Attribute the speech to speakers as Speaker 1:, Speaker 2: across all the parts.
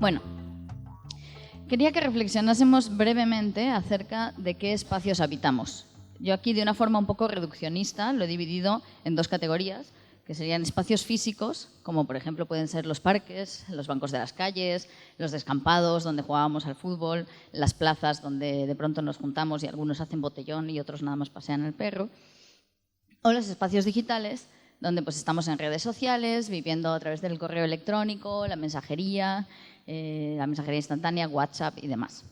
Speaker 1: Bueno, quería que reflexionásemos brevemente acerca de qué espacios habitamos. Yo aquí, de una forma un poco reduccionista, lo he dividido en dos categorías, que serían espacios físicos, como por ejemplo pueden ser los parques, los bancos de las calles, los descampados donde jugábamos al fútbol, las plazas donde de pronto nos juntamos y algunos hacen botellón y otros nada más pasean el perro, o los espacios digitales, donde pues estamos en redes sociales, viviendo a través del correo electrónico, la mensajería instantánea, WhatsApp y demás.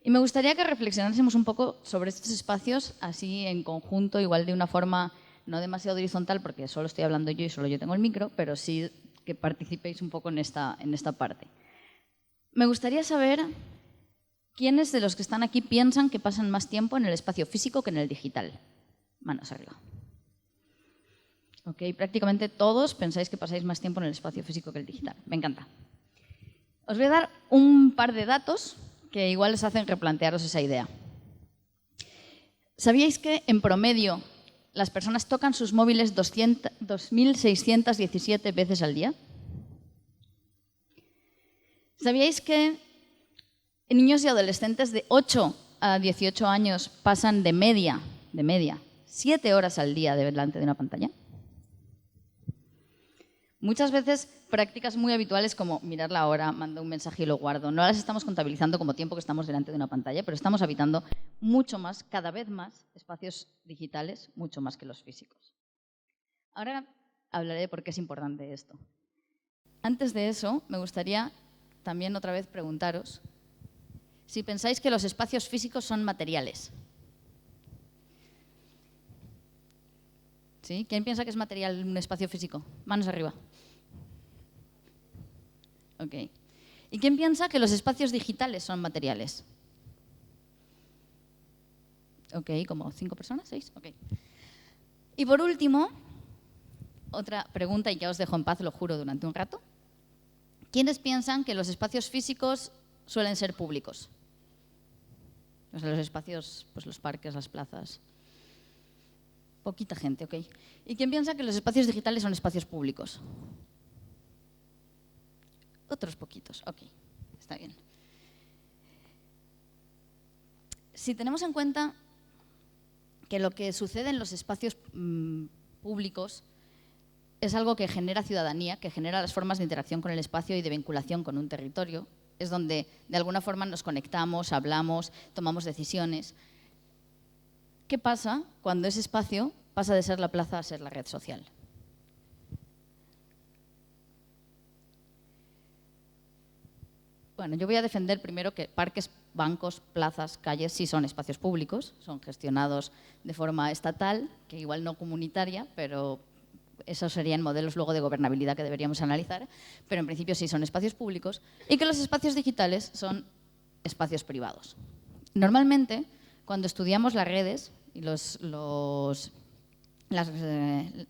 Speaker 1: Y me gustaría que reflexionásemos un poco sobre estos espacios, así en conjunto, igual de una forma no demasiado horizontal, porque solo estoy hablando yo y solo yo tengo el micro, pero sí que participéis un poco en esta parte. Me gustaría saber quiénes de los que están aquí piensan que pasan más tiempo en el espacio físico que en el digital. Manos arriba. Ok, prácticamente todos pensáis que pasáis más tiempo en el espacio físico que el digital. Me encanta. Os voy a dar un par de datos que igual os hacen replantearos esa idea. ¿Sabíais que en promedio las personas tocan sus móviles 2.617 veces al día? ¿Sabíais que niños y adolescentes de 8 a 18 años pasan de media 7 horas al día delante de una pantalla? Muchas veces prácticas muy habituales como mirar la hora, mando un mensaje y lo guardo, no las estamos contabilizando como tiempo que estamos delante de una pantalla, pero estamos habitando mucho más, cada vez más, espacios digitales, mucho más que los físicos. Ahora hablaré de por qué es importante esto. Antes de eso, me gustaría también otra vez preguntaros si pensáis que los espacios físicos son materiales. ¿Sí? ¿Quién piensa que es material un espacio físico? Manos arriba. Ok. ¿Y quién piensa que los espacios digitales son materiales? Ok, como 5 personas, 6. Ok. Y por último, otra pregunta, y ya os dejo en paz, lo juro, durante un rato. ¿Quiénes piensan que los espacios físicos suelen ser públicos? O sea, los espacios, pues los parques, las plazas. Poquita gente, ok. ¿Y quién piensa que los espacios digitales son espacios públicos? Otros poquitos, ok. Está bien. Si tenemos en cuenta que lo que sucede en los espacios públicos es algo que genera ciudadanía, que genera las formas de interacción con el espacio y de vinculación con un territorio, es donde de alguna forma nos conectamos, hablamos, tomamos decisiones. ¿Qué pasa cuando ese espacio pasa de ser la plaza a ser la red social? Bueno, yo voy a defender primero que parques, bancos, plazas, calles sí son espacios públicos, son gestionados de forma estatal, que igual no comunitaria, pero esos serían modelos luego de gobernabilidad que deberíamos analizar, pero en principio sí son espacios públicos, y que los espacios digitales son espacios privados. Normalmente, cuando estudiamos las redes y todos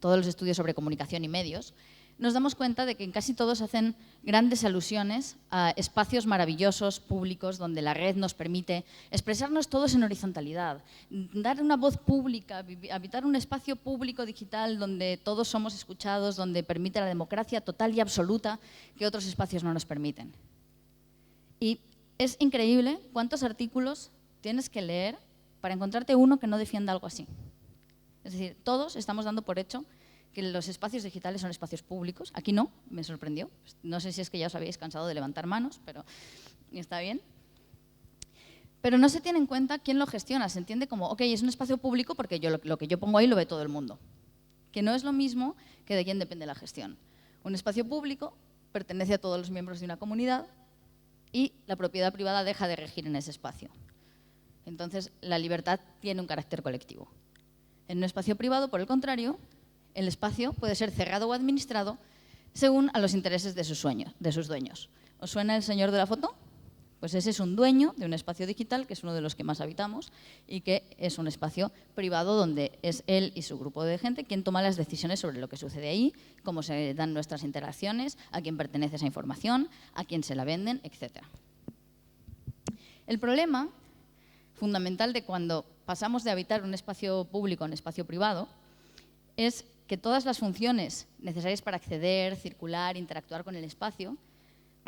Speaker 1: los estudios sobre comunicación y medios, nos damos cuenta de que en casi todos hacen grandes alusiones a espacios maravillosos, públicos, donde la red nos permite expresarnos todos en horizontalidad, dar una voz pública, habitar un espacio público digital donde todos somos escuchados, donde permite la democracia total y absoluta que otros espacios no nos permiten. Y es increíble cuántos artículos tienes que leer para encontrarte uno que no defienda algo así. Es decir, todos estamos dando por hecho que los espacios digitales son espacios públicos. Aquí no, me sorprendió. No sé si es que ya os habéis cansado de levantar manos, pero está bien. Pero no se tiene en cuenta quién lo gestiona. Se entiende como, ok, es un espacio público porque lo que yo pongo ahí lo ve todo el mundo. Que no es lo mismo que de quién depende la gestión. Un espacio público pertenece a todos los miembros de una comunidad y la propiedad privada deja de regir en ese espacio. Entonces, la libertad tiene un carácter colectivo. En un espacio privado, por el contrario, el espacio puede ser cerrado o administrado según a los intereses de sus dueños. ¿Os suena el señor de la foto? Pues ese es un dueño de un espacio digital, que es uno de los que más habitamos, y que es un espacio privado donde es él y su grupo de gente quien toma las decisiones sobre lo que sucede ahí, cómo se dan nuestras interacciones, a quién pertenece esa información, a quién se la venden, etc. El problema fundamental de cuando pasamos de habitar un espacio público a un espacio privado es que todas las funciones necesarias para acceder, circular, interactuar con el espacio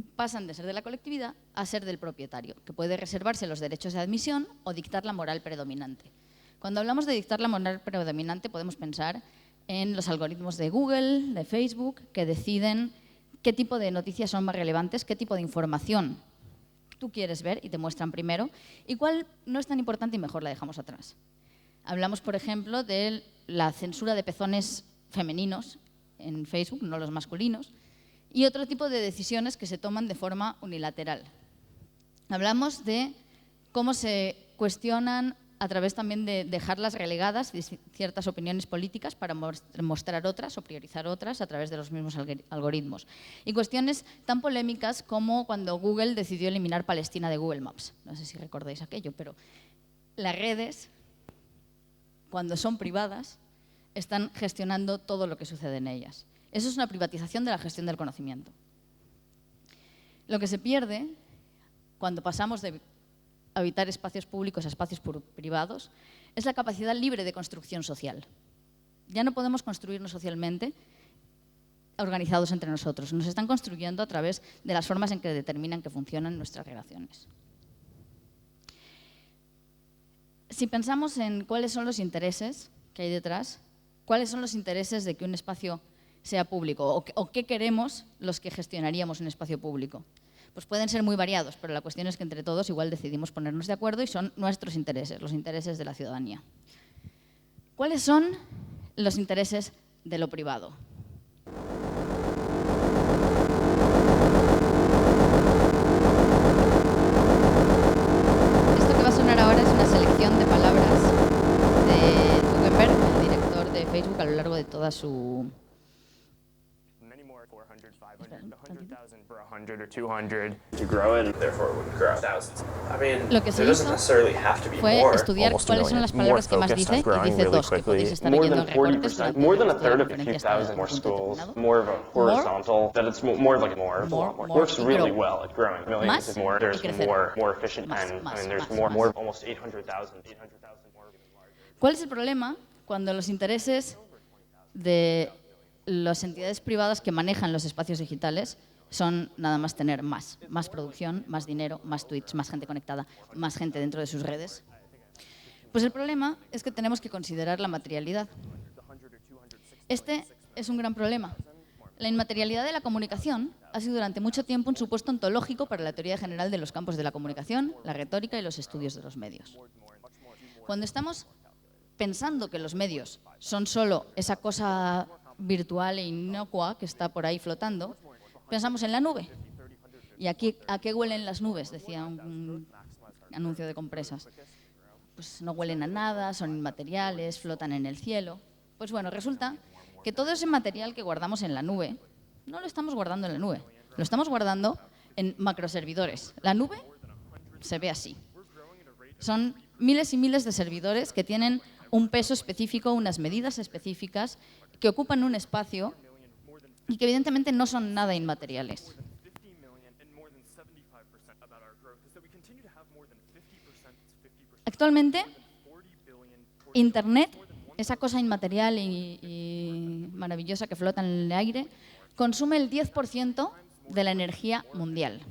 Speaker 1: pasan de ser de la colectividad a ser del propietario, que puede reservarse los derechos de admisión o dictar la moral predominante. Cuando hablamos de dictar la moral predominante, podemos pensar en los algoritmos de Google, de Facebook, que deciden qué tipo de noticias son más relevantes, qué tipo de información tú quieres ver y te muestran primero, y cuál no es tan importante y mejor la dejamos atrás. Hablamos, por ejemplo, de la censura de pezones femeninos en Facebook, no los masculinos, y otro tipo de decisiones que se toman de forma unilateral. Hablamos de cómo se cuestionan a través también de dejarlas relegadas de ciertas opiniones políticas para mostrar otras o priorizar otras a través de los mismos algoritmos. Y cuestiones tan polémicas como cuando Google decidió eliminar Palestina de Google Maps. No sé si recordáis aquello, pero las redes, cuando son privadas, están gestionando todo lo que sucede en ellas. Eso es una privatización de la gestión del conocimiento. Lo que se pierde cuando pasamos de habitar espacios públicos a espacios privados es la capacidad libre de construcción social. Ya no podemos construirnos socialmente organizados entre nosotros. Nos están construyendo a través de las formas en que determinan que funcionan nuestras relaciones. Si pensamos en cuáles son los intereses que hay detrás, cuáles son los intereses de que un espacio sea público o qué queremos los que gestionaríamos un espacio público, pues pueden ser muy variados, pero la cuestión es que entre todos igual decidimos ponernos de acuerdo y son nuestros intereses, los intereses de la ciudadanía. ¿Cuáles son los intereses de lo privado? Esto que va a sonar ahora es una selección de palabras de Zuckerberg, el director de Facebook, a lo largo de toda su...
Speaker 2: 100,000 for 100 or 200 to grow it, and therefore it wouldn't grow thousands. I mean,
Speaker 1: Lo que se
Speaker 2: there doesn't
Speaker 1: hizo
Speaker 2: necessarily have to be
Speaker 1: fue
Speaker 2: more.
Speaker 1: estudiar cuáles son las palabras que más dice, y dice dos, que podéis estar
Speaker 3: More
Speaker 1: leyendo
Speaker 3: than
Speaker 1: en recortes
Speaker 3: 40%,
Speaker 1: durante
Speaker 3: more than a
Speaker 1: el resto de
Speaker 3: third
Speaker 1: la
Speaker 3: of a few
Speaker 1: conferencia hasta
Speaker 3: thousand
Speaker 1: el
Speaker 3: more
Speaker 1: punto
Speaker 3: schools,
Speaker 1: determinado.
Speaker 3: more of a horizontal, that it's more like more,
Speaker 1: More,
Speaker 3: works
Speaker 1: y
Speaker 3: really
Speaker 1: grow.
Speaker 3: well at growing. Millions
Speaker 1: Más
Speaker 3: is more,
Speaker 1: y
Speaker 3: there's
Speaker 1: crecer.
Speaker 3: more efficient,
Speaker 1: Más,
Speaker 3: and
Speaker 1: más,
Speaker 3: I mean, there's
Speaker 1: más,
Speaker 3: more,
Speaker 1: más.
Speaker 3: almost 800,000 more.
Speaker 1: ¿Cuál es el problema cuando los intereses de las entidades privadas que manejan los espacios digitales son nada más tener más producción, más dinero, más tweets, más gente conectada, más gente dentro de sus redes? Pues el problema es que tenemos que considerar la materialidad. Este es un gran problema. La inmaterialidad de la comunicación ha sido durante mucho tiempo un supuesto ontológico para la teoría general de los campos de la comunicación, la retórica y los estudios de los medios. Cuando estamos pensando que los medios son solo esa cosa virtual e inocua que está por ahí flotando, pensamos en la nube. ¿Y aquí a qué huelen las nubes? Decía un anuncio de compresas. Pues no huelen a nada, son inmateriales, flotan en el cielo. Pues bueno, resulta que todo ese material que guardamos en la nube, no lo estamos guardando en la nube, lo estamos guardando en macroservidores. La nube se ve así. Son miles y miles de servidores que tienen un peso específico, unas medidas específicas, que ocupan un espacio y que evidentemente no son nada inmateriales. Actualmente, Internet, esa cosa inmaterial y maravillosa que flota en el aire, consume el 10% de la energía mundial.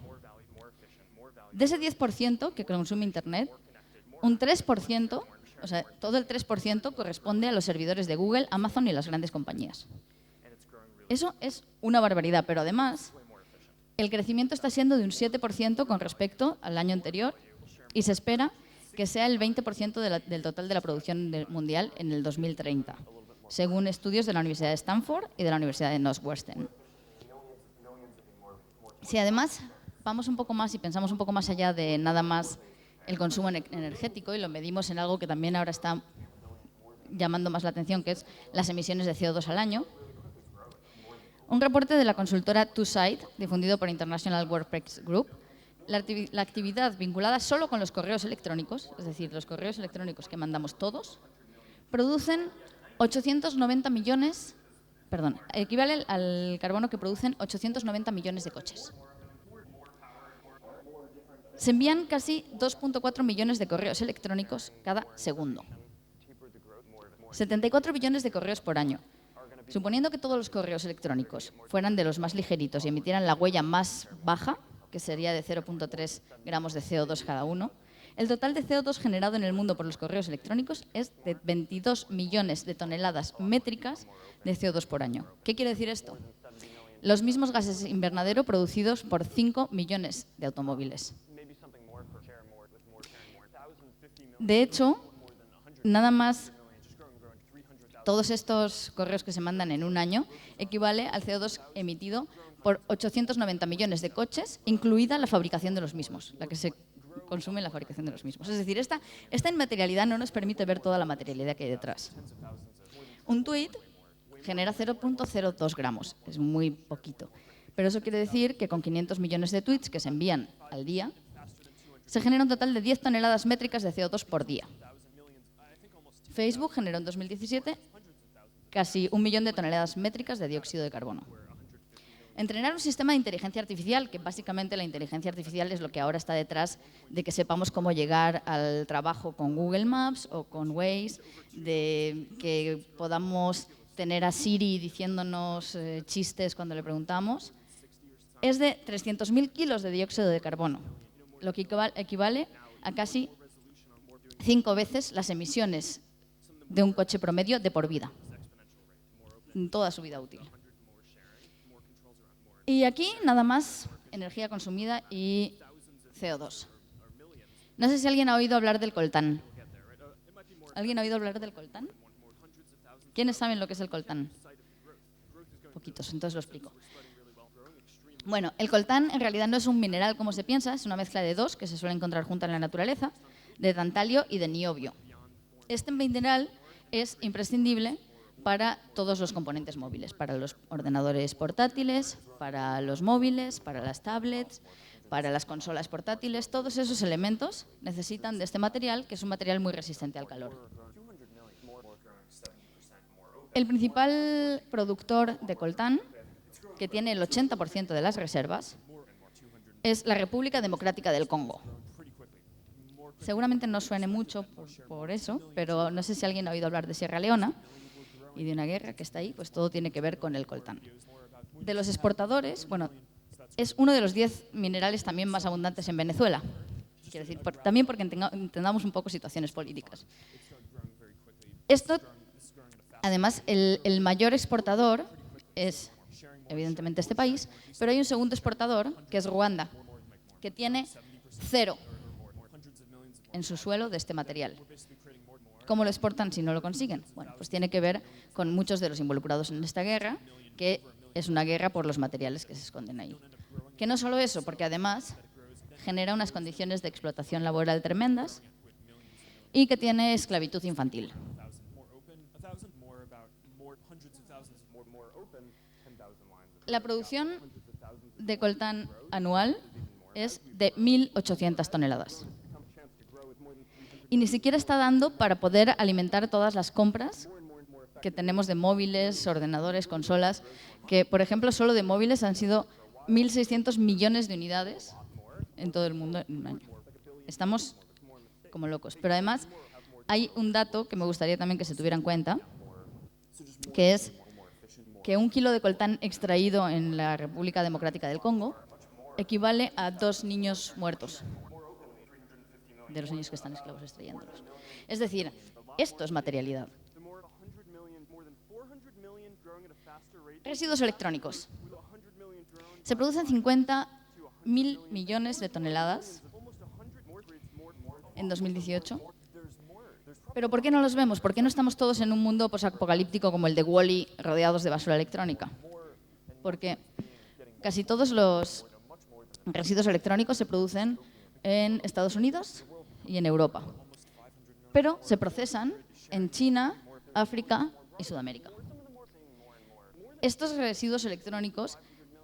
Speaker 1: De ese 10% que consume Internet, un 3%, o sea, todo el 3% corresponde a los servidores de Google, Amazon y las grandes compañías. Eso es una barbaridad, pero además el crecimiento está siendo de un 7% con respecto al año anterior y se espera que sea el 20% del total de la producción mundial en el 2030, según estudios de la Universidad de Stanford y de la Universidad de Northwestern. Si además vamos un poco más y pensamos un poco más allá de nada más el consumo energético y lo medimos en algo que también ahora está llamando más la atención, que es las emisiones de CO2 al año, un reporte de la consultora TwoSide, difundido por International WordPress Group, la actividad vinculada solo con los correos electrónicos, es decir, los correos electrónicos que mandamos todos, producen 890 millones, perdón, equivale al carbono que producen 890 millones de coches. Se envían casi 2,4 millones de correos electrónicos cada segundo. 74 billones de correos por año. Suponiendo que todos los correos electrónicos fueran de los más ligeritos y emitieran la huella más baja, que sería de 0,3 gramos de CO2 cada uno, el total de CO2 generado en el mundo por los correos electrónicos es de 22 millones de toneladas métricas de CO2 por año. ¿Qué quiere decir esto? Los mismos gases invernadero producidos por 5 millones de automóviles. De hecho, nada más todos estos correos que se mandan en un año equivale al CO2 emitido por 890 millones de coches, incluida la fabricación de los mismos, la que se consume en la fabricación de los mismos. Es decir, esta inmaterialidad no nos permite ver toda la materialidad que hay detrás. Un tuit genera 0,02 gramos, es muy poquito. Pero eso quiere decir que con 500 millones de tweets que se envían al día, se genera un total de 10 toneladas métricas de CO2 por día. Facebook generó en 2017 casi 1 millón de toneladas métricas de dióxido de carbono. Entrenar un sistema de inteligencia artificial, que básicamente la inteligencia artificial es lo que ahora está detrás de que sepamos cómo llegar al trabajo con Google Maps o con Waze, de que podamos tener a Siri diciéndonos chistes cuando le preguntamos, es de 300.000 kilos de dióxido de carbono, lo que equivale a casi 5 veces las emisiones de un coche promedio de por vida, en toda su vida útil. Y aquí nada más energía consumida y CO2. No sé si alguien ha oído hablar del coltán. ¿Alguien ha oído hablar del coltán? ¿Quiénes saben lo que es el coltán? Poquitos, entonces lo explico. Bueno, el coltán en realidad no es un mineral como se piensa, es una mezcla de dos que se suele encontrar juntas en la naturaleza, de tantalio y de niobio. Este mineral es imprescindible para todos los componentes móviles, para los ordenadores portátiles, para los móviles, para las tablets, para las consolas portátiles. Todos esos elementos necesitan de este material, que es un material muy resistente al calor. El principal productor de coltán, que tiene el 80% de las reservas, es la República Democrática del Congo. Seguramente no suene mucho por eso, pero no sé si alguien ha oído hablar de Sierra Leona y de una guerra que está ahí, pues todo tiene que ver con el coltán. De los exportadores, bueno, es uno de los 10 minerales también más abundantes en Venezuela. Quiero decir, también porque entendamos un poco situaciones políticas. Esto, además, el mayor exportador es, evidentemente, este país, pero hay un segundo exportador, que es Ruanda, que tiene 0 en su suelo de este material. ¿Cómo lo exportan si no lo consiguen? Bueno, pues tiene que ver con muchos de los involucrados en esta guerra, que es una guerra por los materiales que se esconden ahí. Que no solo eso, porque además genera unas condiciones de explotación laboral tremendas y que tiene esclavitud infantil. La producción de coltán anual es de 1.800 toneladas. Y ni siquiera está dando para poder alimentar todas las compras que tenemos de móviles, ordenadores, consolas, que, por ejemplo, solo de móviles han sido 1.600 millones de unidades en todo el mundo en un año. Estamos como locos. Pero además hay un dato que me gustaría también que se tuviera en cuenta, que es que 1 kilo de coltán extraído en la República Democrática del Congo equivale a 2 niños muertos, de los niños que están esclavos extrayéndolos. Es decir, esto es materialidad. Residuos electrónicos. Se producen 50.000 millones de toneladas en 2018. ¿Pero por qué no los vemos? ¿Por qué no estamos todos en un mundo posapocalíptico como el de Wall-E, rodeados de basura electrónica? Porque casi todos los residuos electrónicos se producen en Estados Unidos y en Europa, pero se procesan en China, África y Sudamérica. Estos residuos electrónicos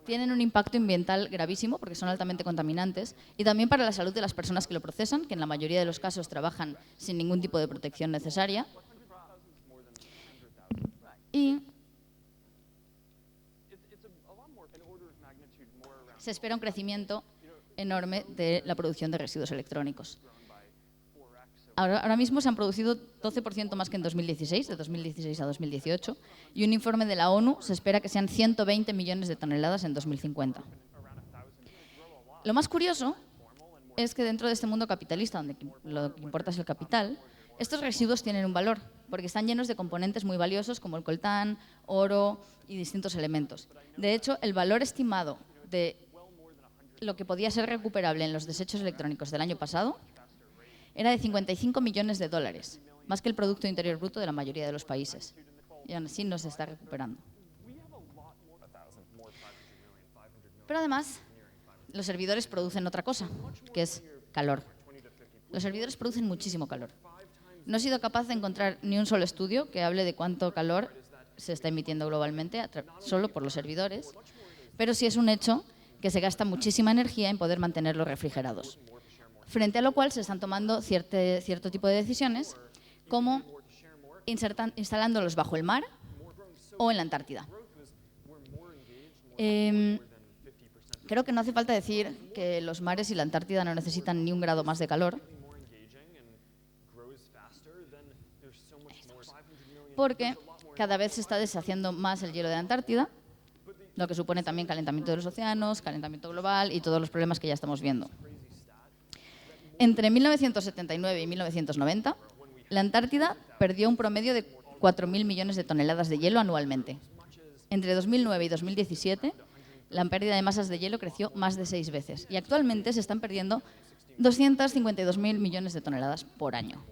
Speaker 1: tienen un impacto ambiental gravísimo porque son altamente contaminantes y también para la salud de las personas que lo procesan, que en la mayoría de los casos trabajan sin ningún tipo de protección necesaria. Y se espera un crecimiento enorme de la producción de residuos electrónicos. Ahora mismo se han producido 12% más que en 2016, de 2016 a 2018, y un informe de la ONU se espera que sean 120 millones de toneladas en 2050. Lo más curioso es que dentro de este mundo capitalista, donde lo que importa es el capital, estos residuos tienen un valor, porque están llenos de componentes muy valiosos como el coltán, oro y distintos elementos. De hecho, el valor estimado de lo que podía ser recuperable en los desechos electrónicos del año pasado era de 55 millones de dólares, más que el Producto Interior Bruto de la mayoría de los países. Y aún así no se está recuperando. Pero además, los servidores producen otra cosa, que es calor. Los servidores producen muchísimo calor. No he sido capaz de encontrar ni un solo estudio que hable de cuánto calor se está emitiendo globalmente solo por los servidores, pero sí es un hecho que se gasta muchísima energía en poder mantenerlos refrigerados. Frente a lo cual se están tomando cierto tipo de decisiones, como instalándolos bajo el mar o en la Antártida. Creo que no hace falta decir que los mares y la Antártida no necesitan ni un grado más de calor, porque cada vez se está deshaciendo más el hielo de la Antártida, lo que supone también calentamiento de los océanos, calentamiento global y todos los problemas que ya estamos viendo. Entre 1979 y 1990, la Antártida perdió un promedio de 4.000 millones de toneladas de hielo anualmente. Entre 2009 y 2017, la pérdida de masas de hielo creció más de 6 veces y actualmente se están perdiendo 252.000 millones de toneladas por año.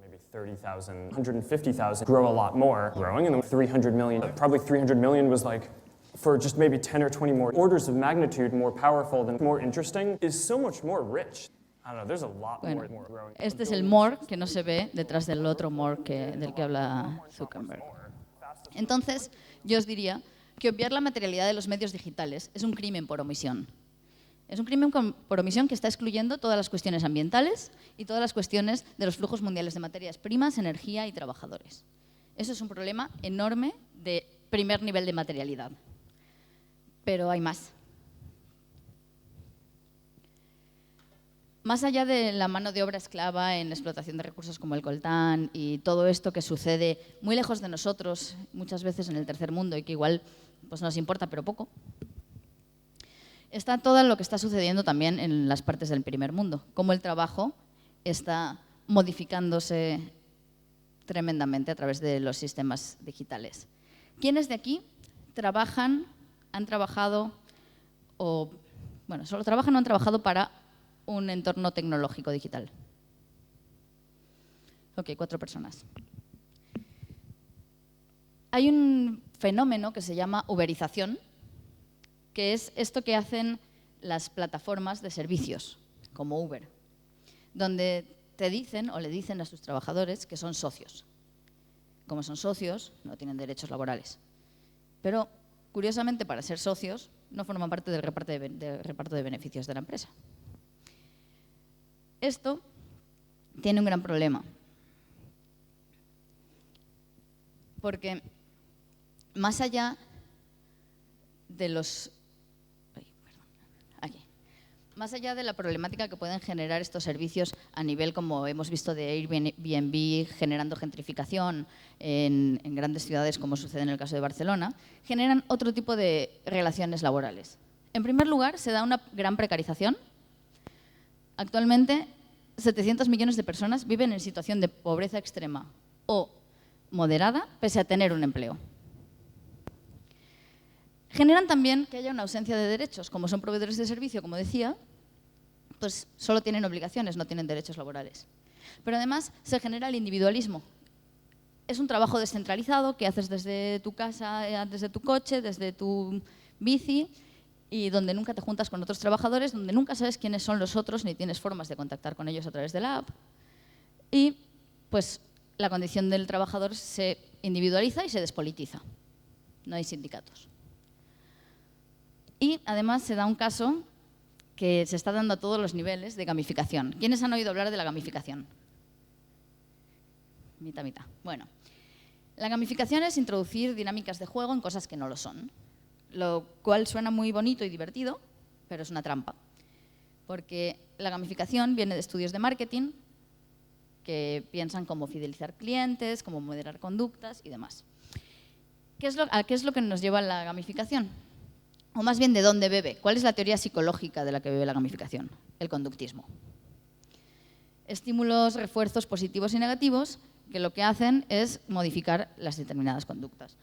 Speaker 2: Maybe 30,000, 150,000 grow a lot more, growing, and then 300 million, probably 300 million was like, for just maybe 10 or 20 more orders of magnitude more powerful than more interesting, is so much more rich. I don't know, there's a lot
Speaker 1: Bueno,
Speaker 2: more growing.
Speaker 1: este es el more que no se ve detrás del otro more del que habla Zuckerberg. Entonces, yo os diría que obviar la materialidad de los medios digitales es un crimen por omisión. Es un crimen por omisión que está excluyendo todas las cuestiones ambientales y todas las cuestiones de los flujos mundiales de materias primas, energía y trabajadores. Eso es un problema enorme de primer nivel de materialidad. Pero hay más. Más allá de la mano de obra esclava en la explotación de recursos como el coltán y todo esto que sucede muy lejos de nosotros, muchas veces en el tercer mundo y que igual pues, nos importa pero poco, está todo lo que está sucediendo también en las partes del primer mundo, cómo el trabajo está modificándose tremendamente a través de los sistemas digitales. ¿Quiénes de aquí trabajan, han trabajado o, bueno, solo trabajan o han trabajado para un entorno tecnológico digital? Ok, 4 personas. Hay un fenómeno que se llama uberización, que es esto que hacen las plataformas de servicios, como Uber, donde te dicen o le dicen a sus trabajadores que son socios. Como son socios, no tienen derechos laborales. Pero, curiosamente, para ser socios, no forman parte del reparto de beneficios de la empresa. Esto tiene un gran problema, porque más allá de más allá de la problemática que pueden generar estos servicios a nivel, como hemos visto, de Airbnb, generando gentrificación en grandes ciudades, como sucede en el caso de Barcelona, generan otro tipo de relaciones laborales. En primer lugar, se da una gran precarización. Actualmente, 700 millones de personas viven en situación de pobreza extrema o moderada, pese a tener un empleo. Generan también que haya una ausencia de derechos. Como son proveedores de servicio, como decía, pues solo tienen obligaciones, no tienen derechos laborales. Pero además se genera el individualismo. Es un trabajo descentralizado que haces desde tu casa, desde tu coche, desde tu bici, y donde nunca te juntas con otros trabajadores, donde nunca sabes quiénes son los otros, ni tienes formas de contactar con ellos a través de la app. Y pues la condición del trabajador se individualiza y se despolitiza. No hay sindicatos. Y además se da un caso que se está dando a todos los niveles de gamificación. ¿Quiénes han oído hablar de la gamificación? Mitad, mitad. Bueno, la gamificación es introducir dinámicas de juego en cosas que no lo son, lo cual suena muy bonito y divertido, pero es una trampa. Porque la gamificación viene de estudios de marketing que piensan cómo fidelizar clientes, cómo moderar conductas y demás. ¿A qué es lo que nos lleva la gamificación? O más bien, ¿de dónde bebe? ¿Cuál es la teoría psicológica de la que bebe la gamificación? El conductismo. Estímulos, refuerzos positivos y negativos que lo que hacen es modificar las determinadas conductas.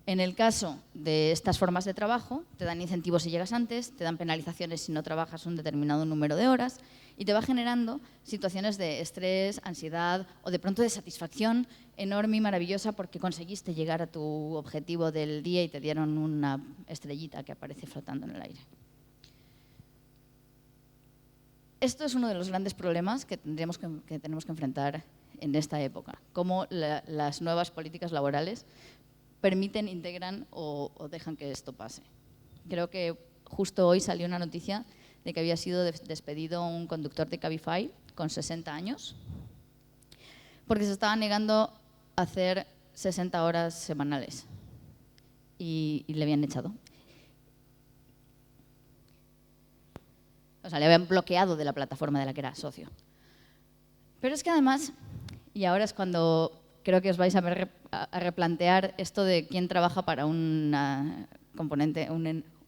Speaker 1: En el caso de estas formas de trabajo, te dan incentivos si llegas antes, te dan penalizaciones si no trabajas un determinado número de horas y te va generando situaciones de estrés, ansiedad o de pronto de satisfacción enorme y maravillosa porque conseguiste llegar a tu objetivo del día y te dieron una estrellita que aparece flotando en el aire. Esto es uno de los grandes problemas que tenemos que enfrentar en esta época, cómo las nuevas políticas laborales permiten, integran o dejan que esto pase. Creo que justo hoy salió una noticia de que había sido despedido un conductor de Cabify con 60 años porque se estaba negando a hacer 60 horas semanales y le habían echado. O sea, le habían bloqueado de la plataforma de la que era socio. Pero es que además, y ahora es cuando creo que os vais a replantear esto de quién trabaja para una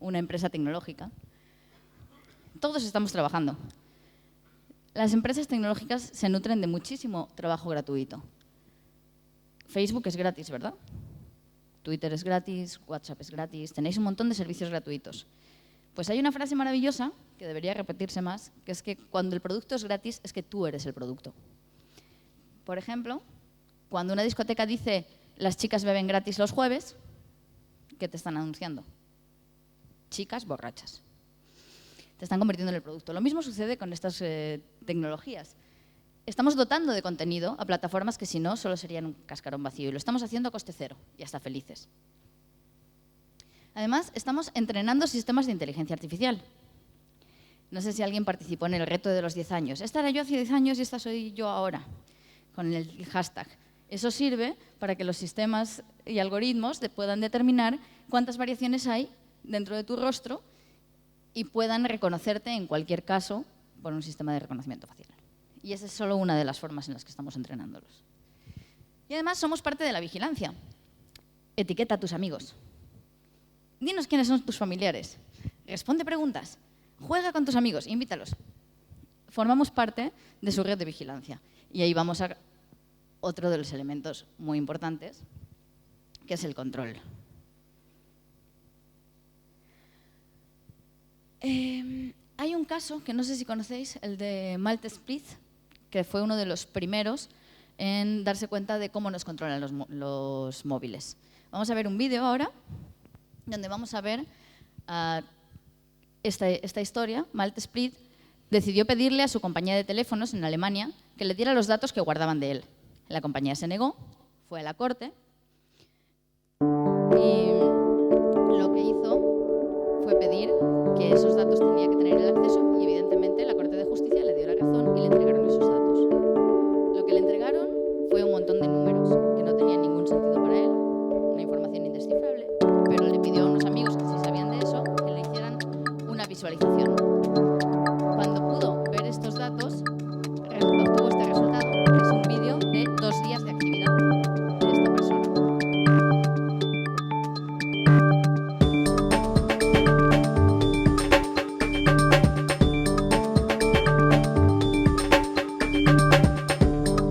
Speaker 1: empresa tecnológica. Todos estamos trabajando. Las empresas tecnológicas se nutren de muchísimo trabajo gratuito. Facebook es gratis, ¿verdad? Twitter es gratis, WhatsApp es gratis, tenéis un montón de servicios gratuitos. Pues hay una frase maravillosa, que debería repetirse más, que es que cuando el producto es gratis es que tú eres el producto. Por ejemplo, cuando una discoteca dice las chicas beben gratis los jueves, ¿qué te están anunciando? Chicas borrachas. Te están convirtiendo en el producto. Lo mismo sucede con estas tecnologías. Estamos dotando de contenido a plataformas que si no solo serían un cascarón vacío y lo estamos haciendo a coste cero y hasta felices. Además, estamos entrenando sistemas de inteligencia artificial. No sé si alguien participó en el reto de los 10 años. Esta era yo hace 10 años y esta soy yo ahora, con el hashtag. Eso sirve para que los sistemas y algoritmos puedan determinar cuántas variaciones hay dentro de tu rostro y puedan reconocerte en cualquier caso por un sistema de reconocimiento facial. Y esa es solo una de las formas en las que estamos entrenándolos. Y además somos parte de la vigilancia. Etiqueta a tus amigos. Dinos quiénes son tus familiares. Responde preguntas. Juega con tus amigos. Invítalos. Formamos parte de su red de vigilancia. Y ahí vamos a otro de los elementos muy importantes, que es el control. Hay un caso que no sé si conocéis, el de Malte Spritz, que fue uno de los primeros en darse cuenta de cómo nos controlan los móviles. Vamos a ver un vídeo ahora, donde vamos a ver esta historia. Malte Spritz decidió pedirle a su compañía de teléfonos en Alemania que le diera los datos que guardaban de él. La compañía se negó, fue a la corte y lo que hizo fue pedir que esos datos tenía que tener el acceso y evidentemente la Corte de Justicia le dio la razón y le entregaron esos datos. Lo que le entregaron fue un montón de números que no tenían ningún sentido para él, una información indescifrable, pero le pidió a unos amigos que sí sabían de eso que le hicieran una visualización. Cuando pudo ver estos datos, obtuvo este resultado, que es un vídeo de 2 días de actividad de esta persona.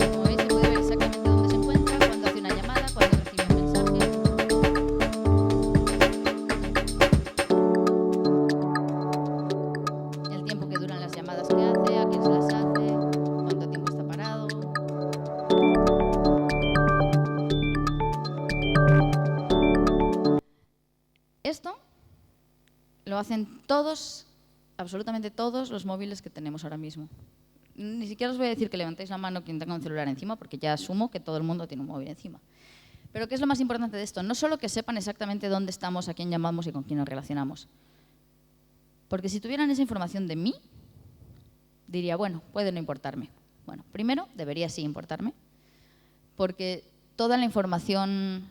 Speaker 1: Como veis, se puede ver exactamente dónde se encuentra, cuándo hace una llamada, cuándo recibe un mensaje. El tiempo que duran las llamadas que hace, a quién se las hace, cuánto tiempo está parado. Esto lo hacen todos, absolutamente todos los móviles que tenemos ahora mismo. Ni siquiera os voy a decir que levantéis la mano quien tenga un celular encima, porque ya asumo que todo el mundo tiene un móvil encima. Pero ¿qué es lo más importante de esto? No solo que sepan exactamente dónde estamos, a quién llamamos y con quién nos relacionamos. Porque si tuvieran esa información de mí, diría, bueno, puede no importarme. Bueno, primero, debería sí importarme, porque toda la información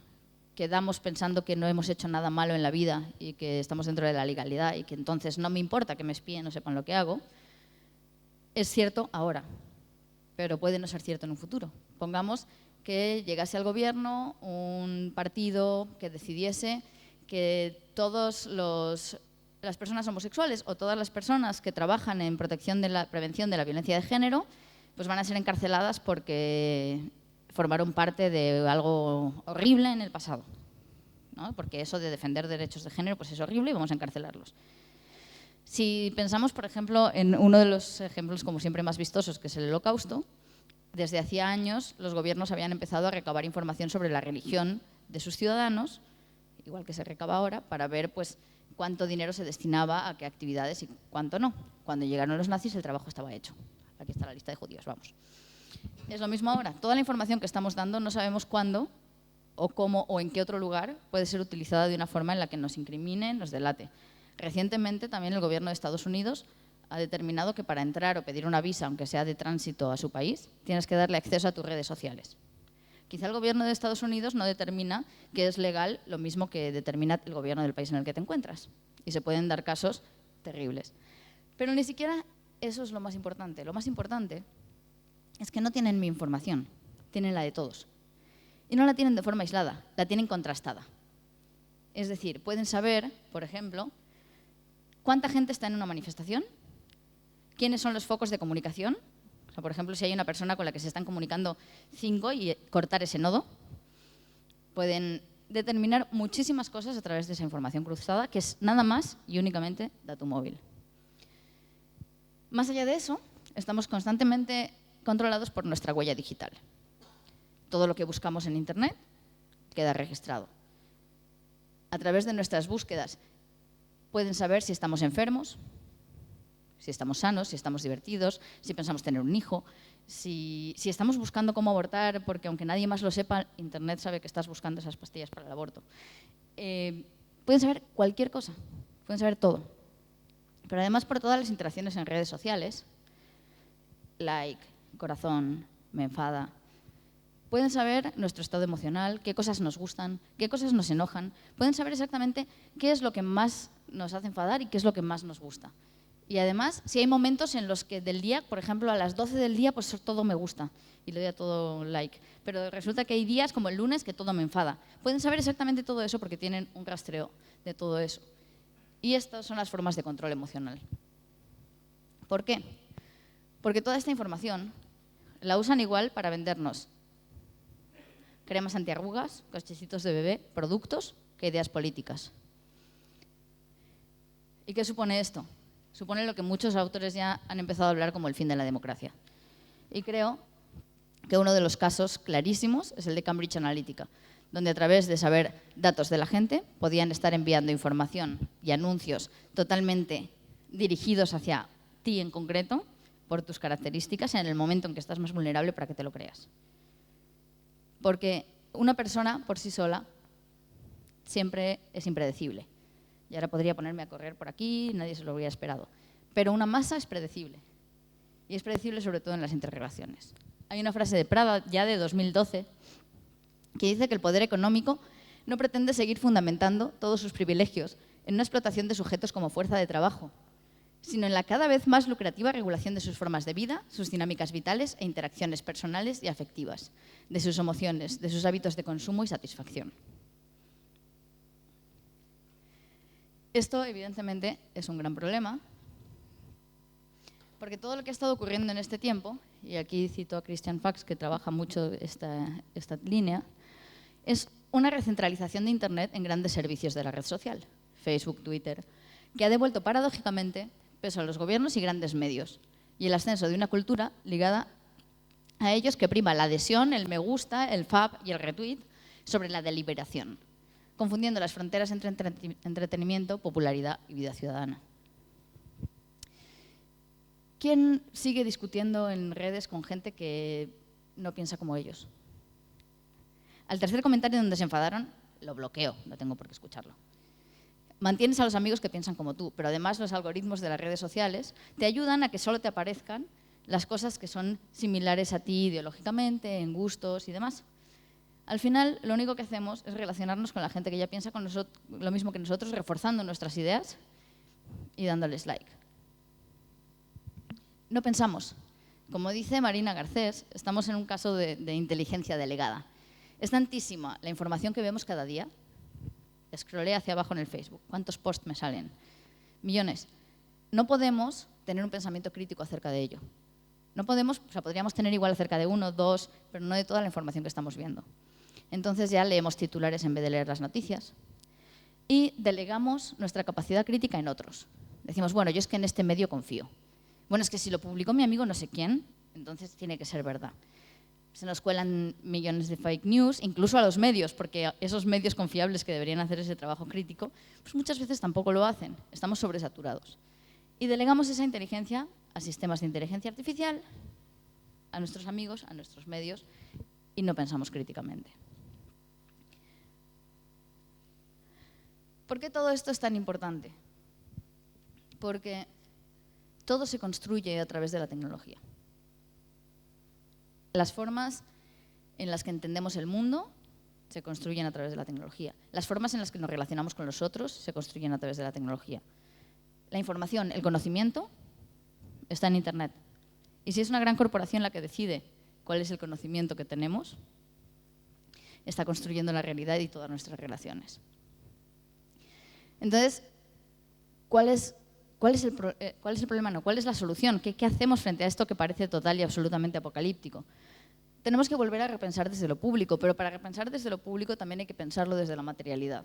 Speaker 1: que damos pensando que no hemos hecho nada malo en la vida y que estamos dentro de la legalidad y que entonces no me importa que me espíen o sepan lo que hago, es cierto ahora, pero puede no ser cierto en un futuro. Pongamos que llegase al gobierno un partido que decidiese que todas las personas homosexuales o todas las personas que trabajan en prevención de la violencia de género pues van a ser encarceladas porque formaron parte de algo horrible en el pasado, ¿no? Porque eso de defender derechos de género pues es horrible y vamos a encarcelarlos. Si pensamos, por ejemplo, en uno de los ejemplos, como siempre, más vistosos, que es el Holocausto, desde hacía años los gobiernos habían empezado a recabar información sobre la religión de sus ciudadanos, igual que se recaba ahora, para ver pues, cuánto dinero se destinaba a qué actividades y cuánto no. Cuando llegaron los nazis el trabajo estaba hecho. Aquí está la lista de judíos, vamos. Es lo mismo ahora. Toda la información que estamos dando no sabemos cuándo o cómo o en qué otro lugar puede ser utilizada de una forma en la que nos incrimine, nos delate. Recientemente también el gobierno de Estados Unidos ha determinado que para entrar o pedir una visa, aunque sea de tránsito a su país, tienes que darle acceso a tus redes sociales. Quizá el gobierno de Estados Unidos no determina que es legal lo mismo que determina el gobierno del país en el que te encuentras. Y se pueden dar casos terribles. Pero ni siquiera eso es lo más importante. Lo más importante es que no tienen mi información, tienen la de todos. Y no la tienen de forma aislada, la tienen contrastada. Es decir, pueden saber, por ejemplo, cuánta gente está en una manifestación, quiénes son los focos de comunicación. O sea, por ejemplo, si hay una persona con la que se están comunicando 5 y cortar ese nodo, pueden determinar muchísimas cosas a través de esa información cruzada, que es nada más y únicamente dato móvil. Más allá de eso, estamos constantemente controlados por nuestra huella digital. Todo lo que buscamos en Internet queda registrado. A través de nuestras búsquedas pueden saber si estamos enfermos, si estamos sanos, si estamos divertidos, si pensamos tener un hijo, si estamos buscando cómo abortar, porque aunque nadie más lo sepa, Internet sabe que estás buscando esas pastillas para el aborto. Pueden saber cualquier cosa, pueden saber todo. Pero además por todas las interacciones en redes sociales, like, corazón, me enfada, pueden saber nuestro estado emocional, qué cosas nos gustan, qué cosas nos enojan, pueden saber exactamente qué es lo que más nos hace enfadar y qué es lo que más nos gusta. Y además, si hay momentos en los que del día, por ejemplo, a las 12 del día, pues todo me gusta y le doy a todo like. Pero resulta que hay días, como el lunes, que todo me enfada. Pueden saber exactamente todo eso porque tienen un rastreo de todo eso. Y estas son las formas de control emocional. ¿Por qué? Porque toda esta información la usan igual para vendernos cremas antiarrugas, cochecitos de bebé, productos, que ideas políticas. ¿Y qué supone esto? Supone lo que muchos autores ya han empezado a hablar como el fin de la democracia. Y creo que uno de los casos clarísimos es el de Cambridge Analytica, donde a través de saber datos de la gente podían estar enviando información y anuncios totalmente dirigidos hacia ti en concreto, por tus características, en el momento en que estás más vulnerable para que te lo creas. Porque una persona por sí sola siempre es impredecible. Y ahora podría ponerme a correr por aquí, nadie se lo habría esperado. Pero una masa es predecible. Y es predecible sobre todo en las interrelaciones. Hay una frase de Prada, ya de 2012, que dice que el poder económico no pretende seguir fundamentando todos sus privilegios en una explotación de sujetos como fuerza de trabajo, sino en la cada vez más lucrativa regulación de sus formas de vida, sus dinámicas vitales e interacciones personales y afectivas, de sus emociones, de sus hábitos de consumo y satisfacción. Esto, evidentemente, es un gran problema, porque todo lo que ha estado ocurriendo en este tiempo, y aquí cito a Christian Fax, que trabaja mucho esta línea, es una recentralización de Internet en grandes servicios de la red social, Facebook, Twitter, que ha devuelto paradójicamente peso a los gobiernos y grandes medios, y el ascenso de una cultura ligada a ellos que prima la adhesión, el me gusta, el fab y el retweet sobre la deliberación, confundiendo las fronteras entre entretenimiento, popularidad y vida ciudadana. ¿Quién sigue discutiendo en redes con gente que no piensa como ellos? Al tercer comentario donde se enfadaron, lo bloqueo, no tengo por qué escucharlo. Mantienes a los amigos que piensan como tú, pero además los algoritmos de las redes sociales te ayudan a que solo te aparezcan las cosas que son similares a ti ideológicamente, en gustos y demás. Al final, lo único que hacemos es relacionarnos con la gente que ya piensa con nosotros, lo mismo que nosotros, reforzando nuestras ideas y dándoles like. No pensamos, Como dice Marina Garcés, estamos en un caso de inteligencia delegada. Es tantísima la información que vemos cada día. Scrollé hacia abajo en el Facebook. ¿Cuántos posts me salen? Millones. No podemos tener un pensamiento crítico acerca de ello. No podemos, o sea, podríamos tener igual acerca de 1, 2, pero no de toda la información que estamos viendo. Entonces ya leemos titulares en vez de leer las noticias. Y delegamos nuestra capacidad crítica en otros. Decimos, bueno, yo es que en este medio confío. Bueno, es que si lo publicó mi amigo no sé quién, entonces tiene que ser verdad. Se nos cuelan millones de fake news, incluso a los medios, porque esos medios confiables que deberían hacer ese trabajo crítico, pues muchas veces tampoco lo hacen. Estamos sobresaturados. Y delegamos esa inteligencia a sistemas de inteligencia artificial, a nuestros amigos, a nuestros medios, y no pensamos críticamente. ¿Por qué todo esto es tan importante? Porque todo se construye a través de la tecnología. Las formas en las que entendemos el mundo se construyen a través de la tecnología. Las formas en las que nos relacionamos con los otros se construyen a través de la tecnología. La información, el conocimiento, está en Internet. Y si es una gran corporación la que decide cuál es el conocimiento que tenemos, está construyendo la realidad y todas nuestras relaciones. Entonces, ¿cuál es el problema? No, ¿cuál es la solución? ¿Qué hacemos frente a esto que parece total y absolutamente apocalíptico? Tenemos que volver a repensar desde lo público, pero para repensar desde lo público también hay que pensarlo desde la materialidad,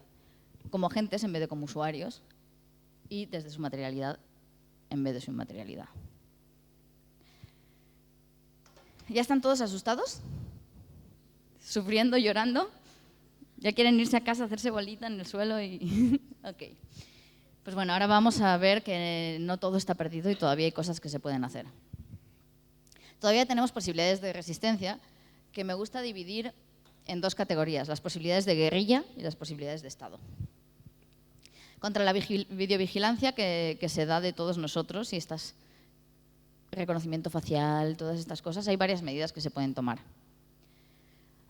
Speaker 1: como agentes en vez de como usuarios, y desde su materialidad en vez de su inmaterialidad. ¿Ya están todos asustados? ¿Sufriendo, llorando? ¿Ya quieren irse a casa a hacerse bolita en el suelo? Ok. Pues bueno, ahora vamos a ver que no todo está perdido y todavía hay cosas que se pueden hacer. Todavía tenemos posibilidades de resistencia que me gusta dividir en dos categorías, las posibilidades de guerrilla y las posibilidades de Estado. Contra la videovigilancia que se da de todos nosotros y reconocimiento facial, todas estas cosas, hay varias medidas que se pueden tomar.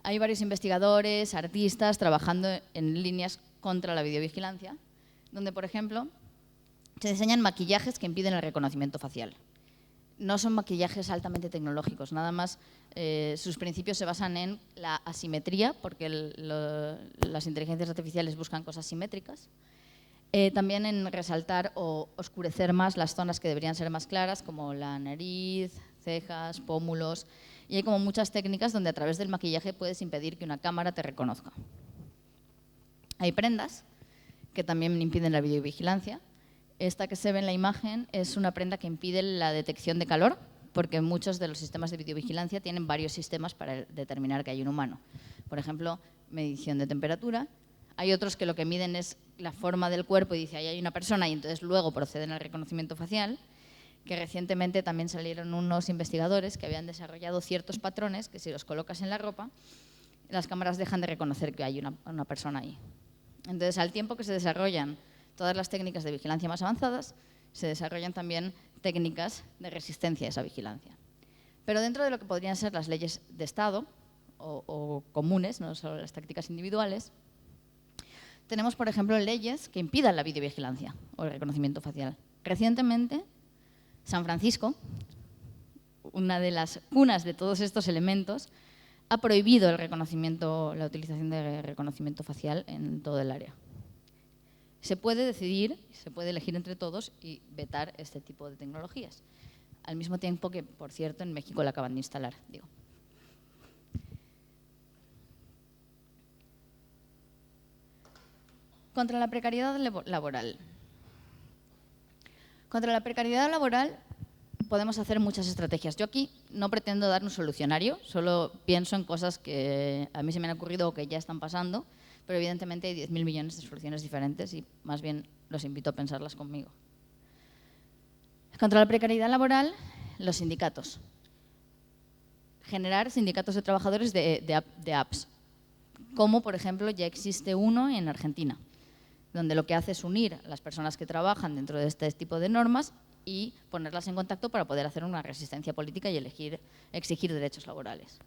Speaker 1: Hay varios investigadores, artistas, trabajando en líneas contra la videovigilancia, donde, por ejemplo, se diseñan maquillajes que impiden el reconocimiento facial. No son maquillajes altamente tecnológicos, nada más sus principios se basan en la asimetría, porque las inteligencias artificiales buscan cosas simétricas. También en resaltar o oscurecer más las zonas que deberían ser más claras, como la nariz, cejas, pómulos. Y hay como muchas técnicas donde a través del maquillaje puedes impedir que una cámara te reconozca. Hay prendas que también impiden la videovigilancia. Esta que se ve en la imagen es una prenda que impide la detección de calor, porque muchos de los sistemas de videovigilancia tienen varios sistemas para determinar que hay un humano. Por ejemplo, medición de temperatura. Hay otros que lo que miden es la forma del cuerpo y dice ahí hay una persona y entonces luego proceden al reconocimiento facial, que recientemente también salieron unos investigadores que habían desarrollado ciertos patrones que si los colocas en la ropa, las cámaras dejan de reconocer que hay una persona ahí. Entonces, al tiempo que se desarrollan todas las técnicas de vigilancia más avanzadas, se desarrollan también técnicas de resistencia a esa vigilancia. Pero dentro de lo que podrían ser las leyes de Estado o comunes, no solo las tácticas individuales, tenemos, por ejemplo, leyes que impidan la videovigilancia o el reconocimiento facial. Recientemente, San Francisco, una de las cunas de todos estos elementos, ha prohibido la utilización de reconocimiento facial en todo el área. Se puede decidir, se puede elegir entre todos y vetar este tipo de tecnologías. Al mismo tiempo que, por cierto, en México la acaban de instalar. Contra la precariedad laboral. Contra la precariedad laboral podemos hacer muchas estrategias. Yo aquí no pretendo dar un solucionario, solo pienso en cosas que a mí se me han ocurrido o que ya están pasando, pero evidentemente hay 10.000 millones de soluciones diferentes y más bien los invito a pensarlas conmigo. Contra la precariedad laboral, los sindicatos. Generar sindicatos de trabajadores de apps, como por ejemplo ya existe uno en Argentina, donde lo que hace es unir a las personas que trabajan dentro de este tipo de normas y ponerlas en contacto para poder hacer una resistencia política y exigir derechos laborales.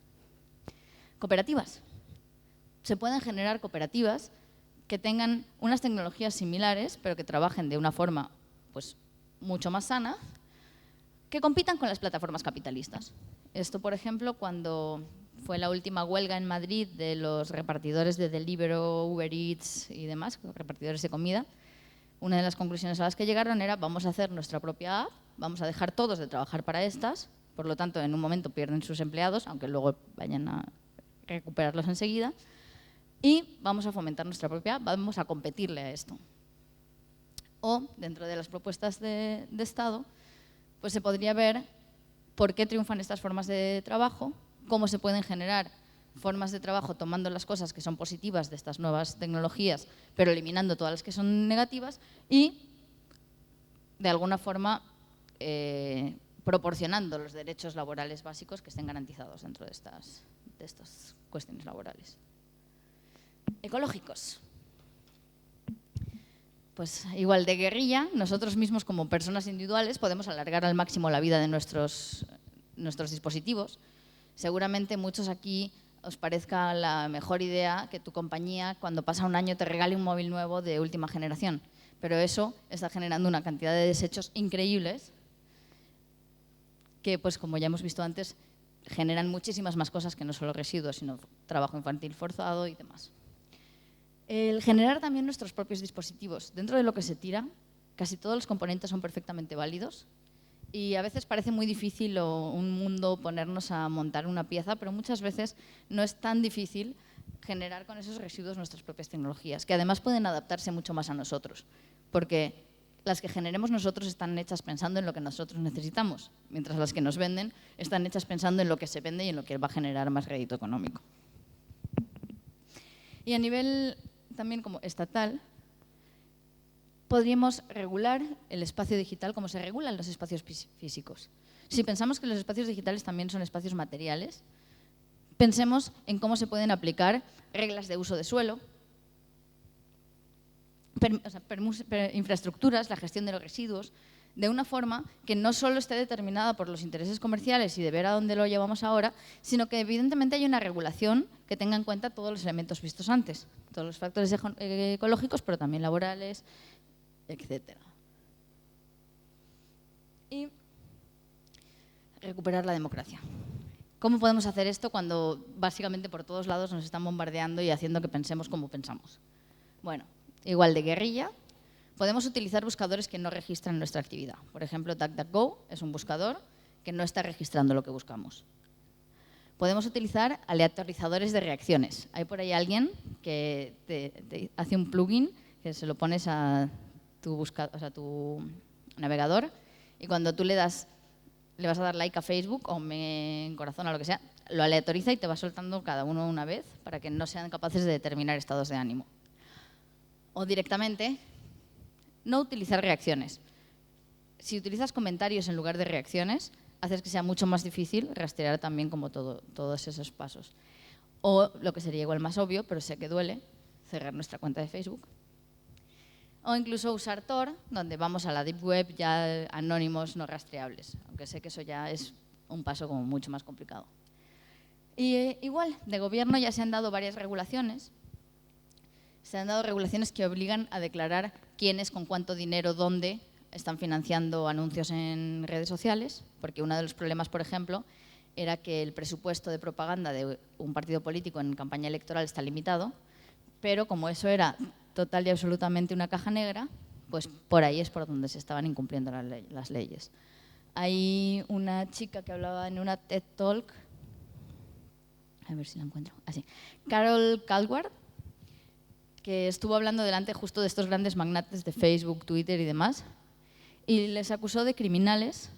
Speaker 1: Cooperativas. Se pueden generar cooperativas que tengan unas tecnologías similares, pero que trabajen de una forma pues, mucho más sana, que compitan con las plataformas capitalistas. Esto, por ejemplo, cuando fue la última huelga en Madrid de los repartidores de Deliveroo, Uber Eats y demás, repartidores de comida, una de las conclusiones a las que llegaron era: vamos a hacer nuestra propia app, vamos a dejar todos de trabajar para estas, por lo tanto, en un momento pierden sus empleados, aunque luego vayan a recuperarlos enseguida, y vamos a fomentar nuestra propia app, vamos a competirle a esto. O, dentro de las propuestas de Estado, pues se podría ver por qué triunfan estas formas de trabajo, cómo se pueden generar formas de trabajo tomando las cosas que son positivas de estas nuevas tecnologías, pero eliminando todas las que son negativas y, de alguna forma, proporcionando los derechos laborales básicos que estén garantizados dentro de estas cuestiones laborales. Ecológicos. Pues igual de guerrilla, nosotros mismos como personas individuales podemos alargar al máximo la vida de nuestros dispositivos. Seguramente muchos aquí os parezca la mejor idea que tu compañía, cuando pasa un año, te regale un móvil nuevo de última generación. Pero eso está generando una cantidad de desechos increíbles que, pues, como ya hemos visto antes, generan muchísimas más cosas que no solo residuos, sino trabajo infantil forzado y demás. El generar también nuestros propios dispositivos. Dentro de lo que se tira, casi todos los componentes son perfectamente válidos y a veces parece muy difícil un mundo ponernos a montar una pieza, pero muchas veces no es tan difícil generar con esos residuos nuestras propias tecnologías, que además pueden adaptarse mucho más a nosotros, porque las que generemos nosotros están hechas pensando en lo que nosotros necesitamos, mientras las que nos venden están hechas pensando en lo que se vende y en lo que va a generar más rédito económico. Y a nivel también como estatal, podríamos regular el espacio digital como se regulan los espacios físicos. Si pensamos que los espacios digitales también son espacios materiales, pensemos en cómo se pueden aplicar reglas de uso de suelo, infraestructuras, la gestión de los residuos, de una forma que no solo esté determinada por los intereses comerciales y de ver a dónde lo llevamos ahora, sino que evidentemente haya una regulación que tenga en cuenta todos los elementos vistos antes, todos los factores ecológicos, pero también laborales, etc. Y recuperar la democracia. ¿Cómo podemos hacer esto cuando básicamente por todos lados nos están bombardeando y haciendo que pensemos como pensamos? Bueno, igual de guerrilla, podemos utilizar buscadores que no registran nuestra actividad. Por ejemplo, DuckDuckGo es un buscador que no está registrando lo que buscamos. Podemos utilizar aleatorizadores de reacciones. Hay por ahí alguien que te hace un plugin que se lo pones a tu navegador y cuando tú le vas a dar like a Facebook o en corazón o lo que sea, lo aleatoriza y te va soltando cada uno una vez para que no sean capaces de determinar estados de ánimo. O directamente, no utilizar reacciones. Si utilizas comentarios en lugar de reacciones, haces que sea mucho más difícil rastrear también como todos esos pasos. O, lo que sería igual más obvio, pero sé que duele, cerrar nuestra cuenta de Facebook. O incluso usar Tor, donde vamos a la Deep Web ya anónimos no rastreables, aunque sé que eso ya es un paso como mucho más complicado. Y igual, de gobierno ya se han dado varias regulaciones. Se han dado regulaciones que obligan a declarar quiénes, con cuánto dinero, dónde están financiando anuncios en redes sociales, porque uno de los problemas, por ejemplo, era que el presupuesto de propaganda de un partido político en campaña electoral está limitado, pero como eso era total y absolutamente una caja negra, pues por ahí es por donde se estaban incumpliendo las leyes. Hay una chica que hablaba en una TED Talk, a ver si la encuentro, así, Carol Calward, que estuvo hablando delante justo de estos grandes magnates de Facebook, Twitter y demás, y les acusó de criminales,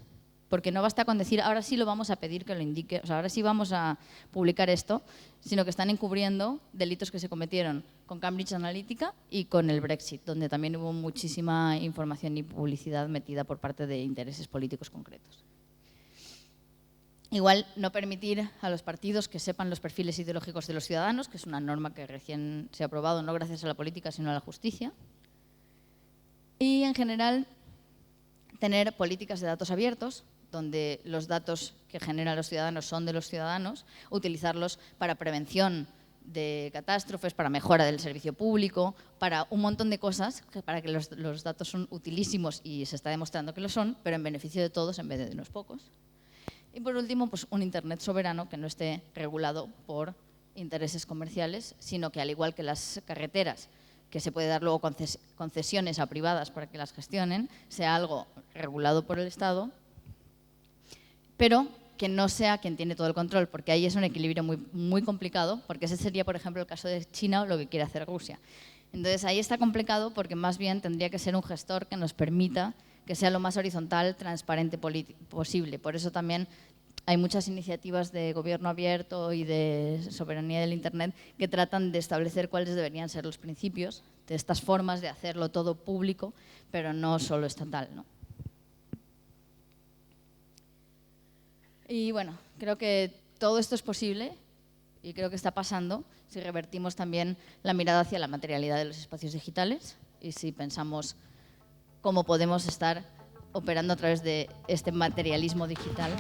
Speaker 1: porque no basta con decir, ahora sí lo vamos a pedir que lo indique, o sea, ahora sí vamos a publicar esto, sino que están encubriendo delitos que se cometieron con Cambridge Analytica y con el Brexit, donde también hubo muchísima información y publicidad metida por parte de intereses políticos concretos. Igual, no permitir a los partidos que sepan los perfiles ideológicos de los ciudadanos, que es una norma que recién se ha aprobado, no gracias a la política, sino a la justicia. Y, en general, tener políticas de datos abiertos, donde los datos que generan los ciudadanos son de los ciudadanos, utilizarlos para prevención de catástrofes, para mejora del servicio público, para un montón de cosas, para que los datos son utilísimos y se está demostrando que lo son, pero en beneficio de todos en vez de unos pocos. Y por último, pues un Internet soberano que no esté regulado por intereses comerciales, sino que al igual que las carreteras, que se puede dar luego concesiones a privadas para que las gestionen, sea algo regulado por el Estado, pero que no sea quien tiene todo el control, porque ahí es un equilibrio muy complicado, porque ese sería, por ejemplo, el caso de China o lo que quiere hacer Rusia. Entonces, ahí está complicado porque más bien tendría que ser un gestor que nos permita que sea lo más horizontal, transparente posible. Por eso también hay muchas iniciativas de gobierno abierto y de soberanía del Internet que tratan de establecer cuáles deberían ser los principios de estas formas de hacerlo todo público, pero no solo estatal, ¿no? Y bueno, creo que todo esto es posible y creo que está pasando si revertimos también la mirada hacia la materialidad de los espacios digitales y si pensamos cómo podemos estar operando a través de este materialismo digital